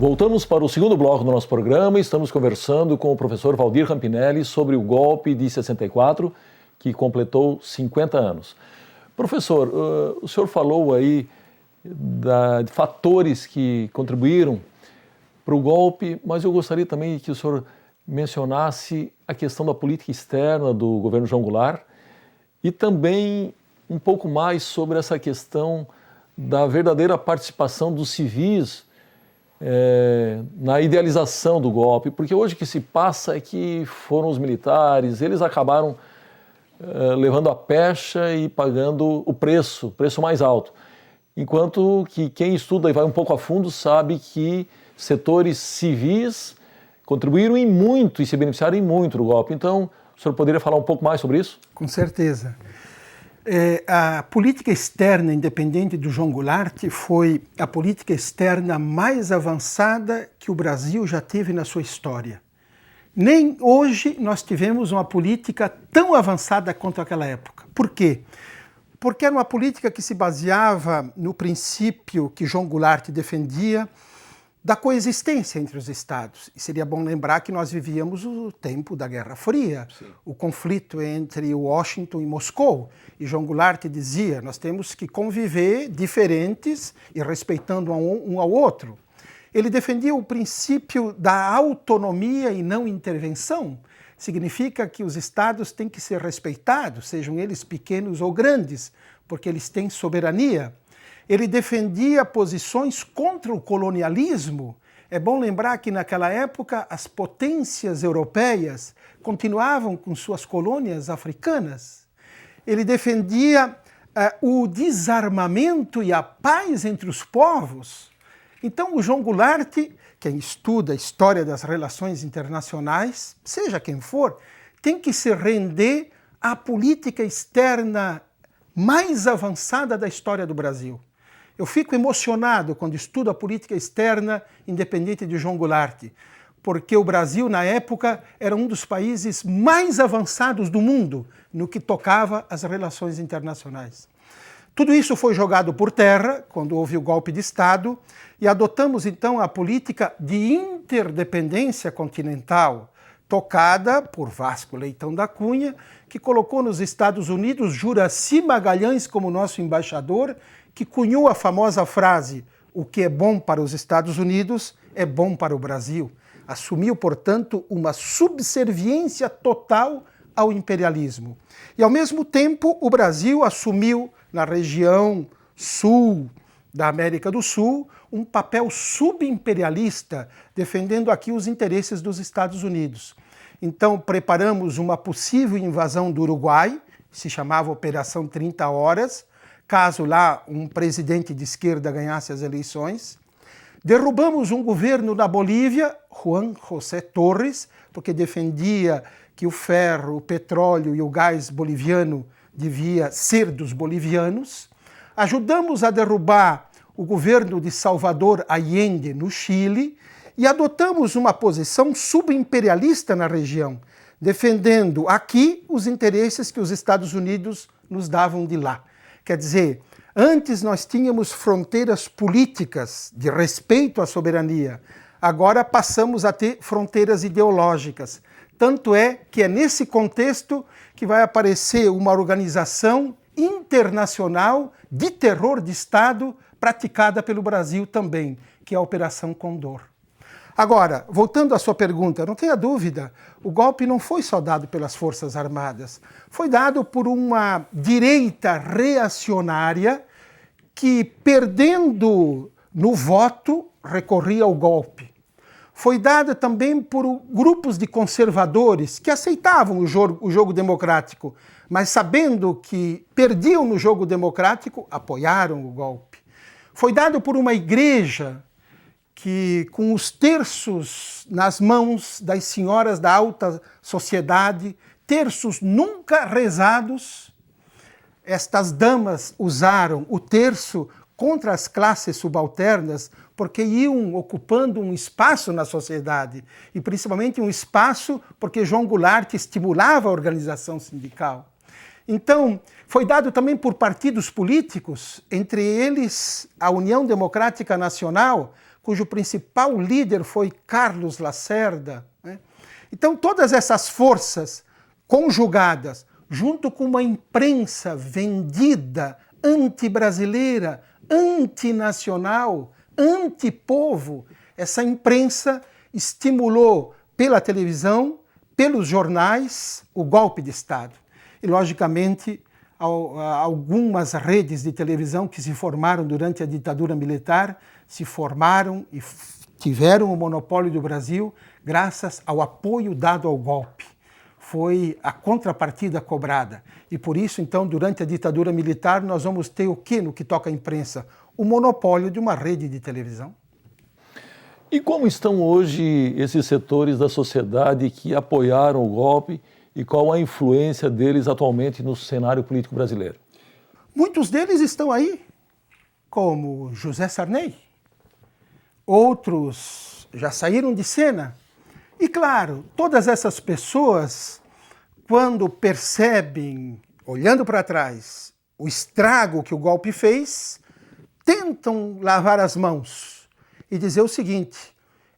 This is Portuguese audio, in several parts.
Voltamos para o segundo bloco do nosso programa e estamos conversando com o professor Valdir Rampinelli sobre o golpe de 64, que completou 50 anos. Professor, o senhor falou aí de fatores que contribuíram para o golpe, mas eu gostaria também que o senhor mencionasse a questão da política externa do governo João Goulart e também um pouco mais sobre essa questão da verdadeira participação dos civis na idealização do golpe, porque hoje o que se passa é que foram os militares, eles acabaram levando a pecha e pagando o preço mais alto, enquanto que quem estuda e vai um pouco a fundo sabe que setores civis contribuíram em muito e se beneficiaram em muito do golpe. Então, o senhor poderia falar um pouco mais sobre isso? Com certeza. A política externa independente do João Goulart foi a política externa mais avançada que o Brasil já teve na sua história. Nem hoje nós tivemos uma política tão avançada quanto aquela época. Por quê? Porque era uma política que se baseava no princípio que João Goulart defendia da coexistência entre os Estados. E seria bom lembrar que nós vivíamos o tempo da Guerra Fria, sim, o conflito entre Washington e Moscou. E João Goulart dizia, nós temos que conviver diferentes e respeitando um ao outro. Ele defendia o princípio da autonomia e não intervenção. Significa que os Estados têm que ser respeitados, sejam eles pequenos ou grandes, porque eles têm soberania. Ele defendia posições contra o colonialismo. É bom lembrar que naquela época as potências europeias continuavam com suas colônias africanas. Ele defendia o desarmamento e a paz entre os povos. Então o João Goulart, quem estuda a história das relações internacionais, seja quem for, tem que se render à política externa mais avançada da história do Brasil. Eu fico emocionado quando estudo a política externa independente de João Goulart, porque o Brasil, na época, era um dos países mais avançados do mundo no que tocava às relações internacionais. Tudo isso foi jogado por terra quando houve o golpe de Estado e adotamos, então, a política de interdependência continental, tocada por Vasco Leitão da Cunha, que colocou nos Estados Unidos Juracy Magalhães como nosso embaixador, que cunhou a famosa frase: o que é bom para os Estados Unidos é bom para o Brasil. Assumiu, portanto, uma subserviência total ao imperialismo. E, ao mesmo tempo, o Brasil assumiu, na região sul da América do Sul, um papel subimperialista, defendendo aqui os interesses dos Estados Unidos. Então, preparamos uma possível invasão do Uruguai, se chamava Operação 30 Horas, caso lá um presidente de esquerda ganhasse as eleições. Derrubamos um governo na Bolívia, Juan José Torres, porque defendia que o ferro, o petróleo e o gás boliviano devia ser dos bolivianos. Ajudamos a derrubar o governo de Salvador Allende no Chile e adotamos uma posição subimperialista na região, defendendo aqui os interesses que os Estados Unidos nos davam de lá. Quer dizer, antes nós tínhamos fronteiras políticas de respeito à soberania, agora passamos a ter fronteiras ideológicas. Tanto é que é nesse contexto que vai aparecer uma organização internacional de terror de Estado praticada pelo Brasil também, que é a Operação Condor. Agora, voltando à sua pergunta, não tenha dúvida, o golpe não foi só dado pelas Forças Armadas, foi dado por uma direita reacionária que, perdendo no voto, recorria ao golpe. Foi dado também por grupos de conservadores que aceitavam o jogo democrático, mas sabendo que perdiam no jogo democrático, apoiaram o golpe. Foi dado por uma igreja que, com os terços nas mãos das senhoras da alta sociedade, terços nunca rezados, estas damas usaram o terço contra as classes subalternas porque iam ocupando um espaço na sociedade e principalmente um espaço porque João Goulart estimulava a organização sindical. Então, foi dado também por partidos políticos, entre eles a União Democrática Nacional, cujo principal líder foi Carlos Lacerda, né? Então, todas essas forças conjugadas, junto com uma imprensa vendida, anti-brasileira, antinacional, antipovo, essa imprensa estimulou pela televisão, pelos jornais, o golpe de Estado. E, logicamente, algumas redes de televisão que se formaram durante a ditadura militar se formaram e tiveram o monopólio do Brasil graças ao apoio dado ao golpe. Foi a contrapartida cobrada. E por isso, então, durante a ditadura militar, nós vamos ter o que no que toca à imprensa? O monopólio de uma rede de televisão. E como estão hoje esses setores da sociedade que apoiaram o golpe e qual a influência deles atualmente no cenário político brasileiro? Muitos deles estão aí, como José Sarney. Outros já saíram de cena. E, claro, todas essas pessoas, quando percebem, olhando para trás, o estrago que o golpe fez, tentam lavar as mãos e dizer o seguinte: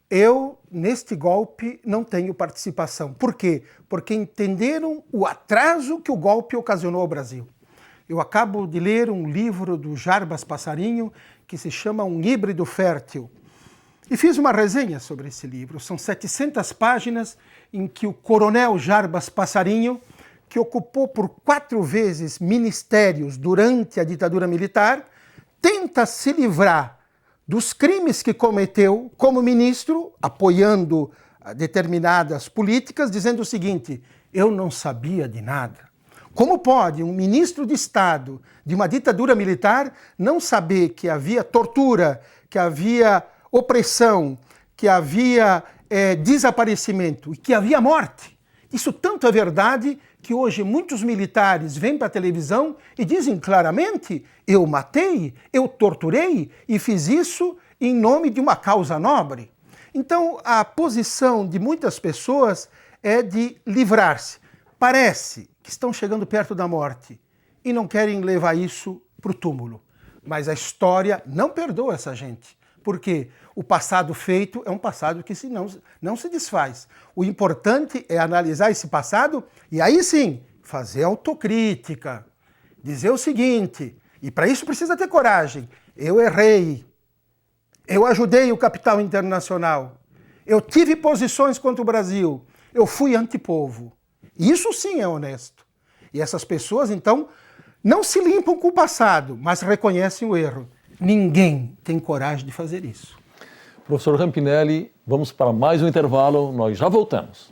eu, neste golpe, não tenho participação. Por quê? Porque entenderam o atraso que o golpe ocasionou ao Brasil. Eu acabo de ler um livro do Jarbas Passarinho que se chama Um Híbrido Fértil. E fiz uma resenha sobre esse livro. São 700 páginas em que o coronel Jarbas Passarinho, que ocupou por 4 vezes ministérios durante a ditadura militar, tenta se livrar dos crimes que cometeu como ministro, apoiando determinadas políticas, dizendo o seguinte: eu não sabia de nada. Como pode um ministro de Estado de uma ditadura militar não saber que havia tortura, que havia opressão, que havia desaparecimento e que havia morte? Isso tanto é verdade que hoje muitos militares vêm para a televisão e dizem claramente: eu matei, eu torturei e fiz isso em nome de uma causa nobre. Então, a posição de muitas pessoas é de livrar-se. Parece que estão chegando perto da morte e não querem levar isso para o túmulo. Mas a história não perdoa essa gente. Porque o passado feito é um passado que não se desfaz. O importante é analisar esse passado e aí sim fazer autocrítica. Dizer o seguinte, e para isso precisa ter coragem: eu errei, eu ajudei o capital internacional, eu tive posições contra o Brasil, eu fui antipovo. Isso sim é honesto. E essas pessoas, então, não se limpam com o passado, mas reconhecem o erro. Ninguém tem coragem de fazer isso. Professor Rampinelli, vamos para mais um intervalo, nós já voltamos.